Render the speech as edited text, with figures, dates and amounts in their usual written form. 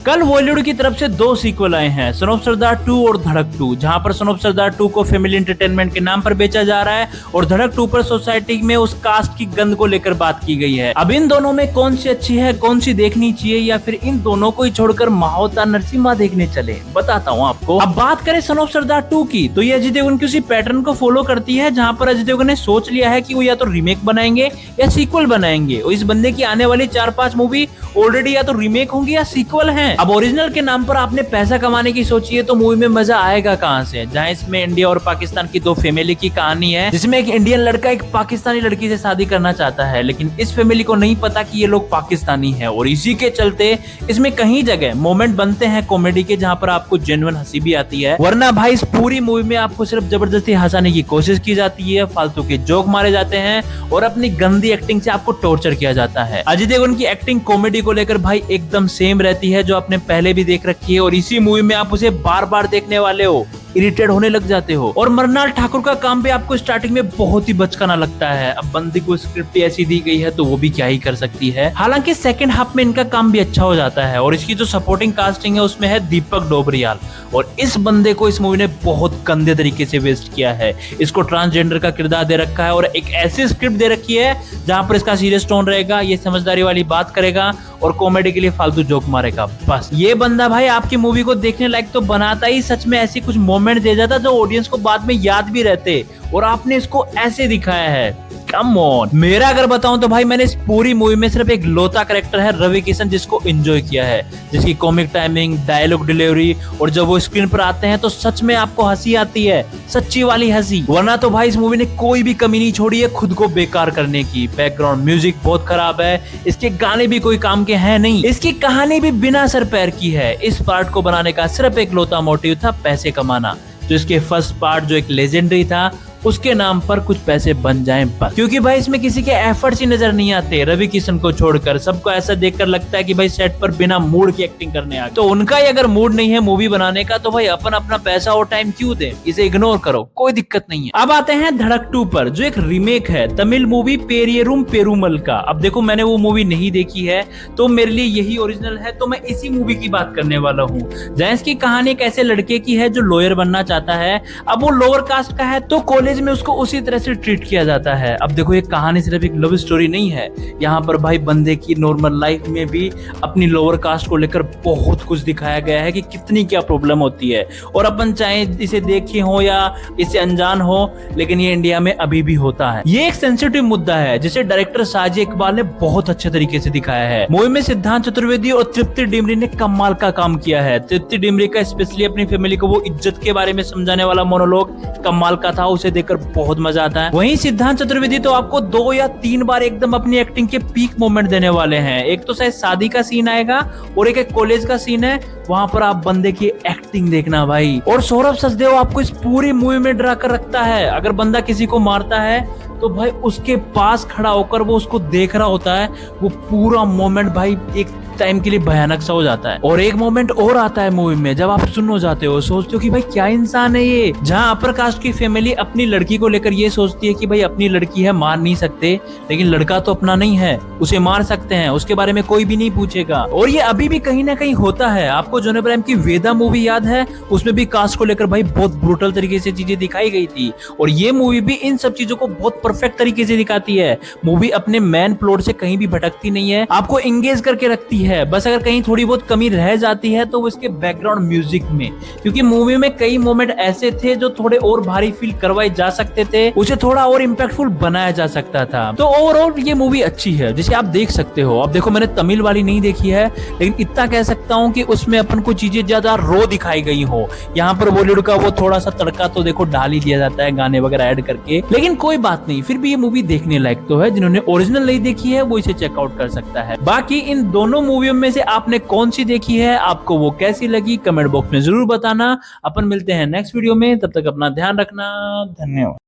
कल बॉलीवुड की तरफ से दो सीक्वल आए हैं, सन ऑफ सरदार 2 और धड़क 2, जहां पर सन ऑफ सरदार 2 को फैमिली एंटरटेनमेंट के नाम पर बेचा जा रहा है और धड़क 2 पर सोसाइटी में उस कास्ट की गंद को लेकर बात की गई है। अब इन दोनों में कौन सी अच्छी है, कौन सी देखनी चाहिए, या फिर इन दोनों को ही छोड़कर महावतार नरसिम्हा देखने चले, बताता हूँ आपको। अब बात करें सन ऑफ सरदार 2 की, तो ये अजय देवगन की उसी पैटर्न को फॉलो करती है जहाँ पर अजय देवगन ने सोच लिया है कि वो या तो रीमेक बनाएंगे या सीक्वल बनाएंगे, और इस बंदे की आने वाली 4-5 मूवी ऑलरेडी या तो रीमेक होंगी या सीक्वल हैं। अब ओरिजिनल के नाम पर आपने पैसा कमाने की सोची है तो मूवी में मजा आएगा कहां से, जहां इसमें इंडिया और पाकिस्तान की दो फैमिली की कहानी है, जिसमें एक इंडियन लड़का एक पाकिस्तानी लड़की से शादी करना चाहता है, लेकिन इस फैमिली को नहीं पता कि ये लोग पाकिस्तानी हैं, और इसी के चलते इसमें कहीं जगह मोमेंट बनते हैं कॉमेडी के, जहां पर आपको जेन्युइन हंसी भी आती है, वरना भाई इस पूरी मूवी में आपको सिर्फ जबरदस्ती हंसाने की कोशिश की जाती है, फालतू के जोक मारे जाते हैं और अपनी गंदी एक्टिंग से आपको टॉर्चर किया जाता है। अजय देवगन की एक्टिंग कॉमेडी को लेकर भाई एकदम सेम रहती है, जो आपने पहले भी देख रखी है, और इसी मूवी में आप उसे बार बार देखने वाले हो, इरिटेट होने लग जाते हो। और मरनाल ठाकुर का काम भी आपको स्टार्टिंग में बहुत ही बचकाना लगता है। अब बंदी को स्क्रिप्ट ऐसी दी गई है तो वो भी क्या ही कर सकती है। हालांकि सेकंड हाफ में इनका काम भी अच्छा हो जाता है, और इसकी जो सपोर्टिंग कास्टिंग है उसमें है दीपक डोबरियाल, और इस बंदे को इस मूवी ने बहुत गंदे तरीके से वेस्ट किया है। इसको ट्रांसजेंडर का किरदार दे रखा है और एक ऐसी स्क्रिप्ट दे रखी है जहां पर इसका सीरियस टोन रहेगा, ये समझदारी वाली बात करेगा और कॉमेडी के लिए फालतू जोक मारेगा। बस ये बंदा भाई आपकी मूवी को देखने लायक तो बनाता ही, सच में ऐसी कुछ मोमेंट दे जाता जो ऑडियंस को बाद में याद भी रहते, और आपने इसको ऐसे दिखाया है। Come on. मेरा अगर बताऊं तो भाई मैंने इस पूरी मूवी में सिर्फ एक लौता कैरेक्टर है रवि किशन जिसको एंजॉय किया है, जिसकी कॉमिक टाइमिंग, डायलॉग डिलीवरी, और जब वो स्क्रीन पर आते हैं तो सच में आपको हंसी आती है, सच्ची वाली हंसी। वरना तो भाई इस मूवी ने कोई भी कमी नहीं छोड़ी है खुद को बेकार करने की। बैकग्राउंड म्यूजिक बहुत खराब है, इसके गाने भी कोई काम के हैं नहीं, इसकी कहानी भी बिना सर पैर की है। इस पार्ट को बनाने का सिर्फ एक लौता मोटिव था पैसे कमाना, तो इसके फर्स्ट पार्ट जो एक लेजेंडरी था उसके नाम पर कुछ पैसे बन जाएं बस, क्योंकि भाई इसमें किसी के एफर्ट्स ही नजर नहीं आते। रवि किशन को छोड़कर सबको ऐसा देखकर लगता है कि भाई सेट पर बिना मूड की एक्टिंग करने आ गए। तो उनका ही अगर मूड नहीं है मूवी बनाने का तो भाई अपन अपना पैसा और टाइम क्यों दे, इसे इग्नोर करो, कोई दिक्कत नहीं है। अब आते हैं धड़क 2 पर, जो एक रीमेक है तमिल मूवी पेरियरूम पेरुमल का। अब देखो मैंने वो मूवी नहीं देखी है तो मेरे लिए यही ओरिजिनल है, तो मैं इसी मूवी की बात करने वाला हूँ। जहाँ इसकी कहानी एक ऐसे लड़के की है जो लॉयर बनना चाहता है। अब वो लोअर कास्ट का है तो कॉलेज में उसको उसी तरह से ट्रीट किया जाता है। अब देखो ये कहानी सिर्फ एक लव स्टोरी नहीं है, यहाँ पर भाई बंदे की नॉर्मल लाइफ में भी अपनी लोअर कास्ट को लेकर बहुत कुछ दिखाया गया है कि कितनी क्या प्रॉब्लम होती है, और अपन चाहे इसे देखे हो या इसे अनजान हो, लेकिन ये इंडिया में अभी भी होता है। ये एक सेंसिटिव मुद्दा है जिसे डायरेक्टर साजिद इकबाल ने बहुत अच्छे तरीके से दिखाया है। मूवी में सिद्धांत चतुर्वेदी और तृप्ति डिमरी ने कमाल का काम किया है। तृप्ति डिमरी का स्पेशली अपनी फैमिली को वो इज्जत के बारे में समझाने वाला मोनोलॉग कमाल का था, उसे देखकर बहुत मजा आता है। वहीं सिद्धांत चतुर्वेदी तो आपको 2 या 3 बार एकदम अपनी एक्टिंग के पीक मोमेंट देने वाले हैं। एक तो शायद शादी का सीन आएगा और एक कॉलेज का सीन है, वहां पर आप बंदे की एक्टिंग देखना भाई। और सौरभ सचदेव आपको इस पूरी मूवी में डरा कर रखता है। अगर बंदा किसी को मारता है तो भाई उसके पास खड़ा होकर वो उसको देख रहा होता है, वो पूरा मोमेंट भाई एक टाइम के लिए भयानक सा हो जाता है। और एक मोमेंट और आता है मूवी में जब आप सुन हो जाते हो, सोचते हो कि भाई क्या इंसान है ये, जहाँ अपर कास्ट की फैमिली अपनी लड़की को लेकर ये सोचती है कि भाई अपनी लड़की है मार नहीं सकते, लेकिन लड़का तो अपना नहीं है, उसे मार सकते हैं, उसके बारे में कोई भी नहीं पूछेगा। और ये अभी भी कहीं ना कहीं होता है। आपको जॉन अब्राहम की वेदा मूवी याद है, उसमें भी कास्ट को लेकर भाई बहुत ब्रूटल तरीके से चीजें दिखाई गई थी, और ये मूवी भी इन सब चीजों को बहुत परफेक्ट तरीके से दिखाती है। मूवी अपने मेन प्लॉट से कहीं भी भटकती नहीं है, आपको एंगेज करके रखती है। बस अगर कहीं थोड़ी बहुत कमी रह जाती है तो वो इसके बैकग्राउंड म्यूजिक में, क्योंकि मूवी में कई मोमेंट ऐसे थे जो थोड़े और भारी फील करवाए जा सकते थे, उसे थोड़ा और इम्पैक्टफुल बनाया जा सकता था। तो ओवरऑल ये मूवी अच्छी है जिसे आप देख सकते हो। अब देखो मैंने तमिल वाली नहीं देखी है, लेकिन इतना कह सकता हूँ कि उसमें अपन को चीजें ज्यादा रो दिखाई गई हो। यहाँ पर बॉलीवुड का वो थोड़ा सा तड़का तो देखो डाल ही दिया जाता है गाने वगैरह ऐड करके, लेकिन कोई बात नहीं, फिर भी ये मूवी देखने लायक तो है। जिन्होंने ओरिजिनल नहीं देखी है वो इसे चेकआउट कर सकता है। बाकी इन दोनों मूवियों में से आपने कौन सी देखी है, आपको वो कैसी लगी, कमेंट बॉक्स में जरूर बताना। अपन मिलते हैं नेक्स्ट वीडियो में, तब तक अपना ध्यान रखना। धन्यवाद।